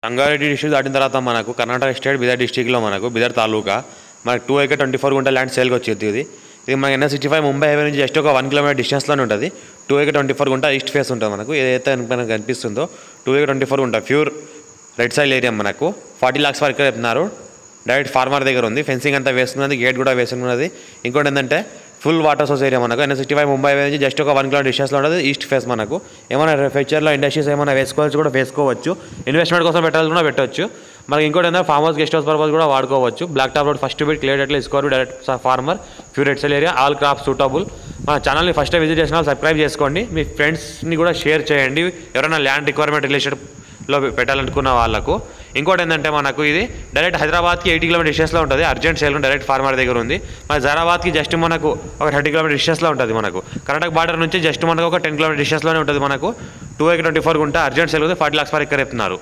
Rangareddy district దాటిన తర్వాత మనకు కర్ణాటక స్టేట్ బీదర్ డిస్ట్రిక్ట్లో మనకు బీదర్ తాలూకా మనకు 2 acre 24 గుంట ల్యాండ్ సేల్కి వచ్చేది. ఇది మన NH65 ముంబై హైవే నుంచి జస్ట్ ఒక 1 kilometer డిస్టెన్స్లోనే ఉంటుంది. 2 acre 24 గుంట ఈస్ట్ ఫేస్ ఉంటుంది మనకు. ఏదైతే మనకు కనిపిస్తుందో 2 acre 24 గుంట ప్యూర్ రెడ్ సైల్ ఏరియా మనకు 40 lakhs వరకు చెప్తున్నారు. డైరెక్ట్ ఫార్మర్ దగ్గర ఉంది. ఫెన్సింగ్ అంతా వేసుకున్నది, గేట్ కూడా వేసుకున్నది. ఇంకోటి ఏంటంటే ఫుల్ వాటర్ సోర్స్ ఏరియా మనకు. NH65 ముంబై హైవే నుంచి జస్ట్ ఒక 1 kilometer డిస్టెన్స్లో ఉంటుంది. ఈస్ట్ ఫేస్ మనకు. ఏమైనా ఫ్యూచర్లో ఇండస్ట్రీస్ ఏమైనా వేసుకోవచ్చు కూడా వేసుకోవచ్చు. ఇన్వెస్ట్మెంట్ కోసం పెట్టాలి కూడా పెట్టవచ్చు. మనకి ఇంకోటి ఏంటంటే farm house guest house purpose కూడా వాడుకోవచ్చు. Black top road first bit clear ఎట్లా తీసుకోరు. Direct farmer pure red soil area all crops suitable. మన ఛానల్ని ఫస్ట్ విజిట్ చేసిన వాళ్ళు సబ్స్క్రైబ్ చేసుకోండి. మీ ఫ్రెండ్స్ని కూడా షేర్ చేయండి ఎవరైనా ల్యాండ్ రిక్వైర్మెంట్ రిలేటెడ్లో పెట్టాలనుకున్న వాళ్ళకు. ఇంకోటి ఏంటంటే మనకు ఇది డైరెక్ట్ హైదరాబాద్కి 80 kilometer డిస్టెన్స్లో ఉంటుంది. అర్జెంట్ సేల్ డైరెక్ట్ ఫార్మర్ దగ్గర ఉంది. మన జైరాబాద్కి జస్ట్ మనకు ఒక 30 kilometer డిస్టెన్స్లో ఉంటుంది. మనకు కర్ణాటక బార్డర్ నుంచి జస్ట్ మనకు ఒక 10 kilometer డిస్టెన్స్లోనే ఉంటుంది. మనకు 2 acre 24 గుంట అర్జెంట్ సేల్ ఉంది. 40 lakhs వరకు చెప్తున్నారు.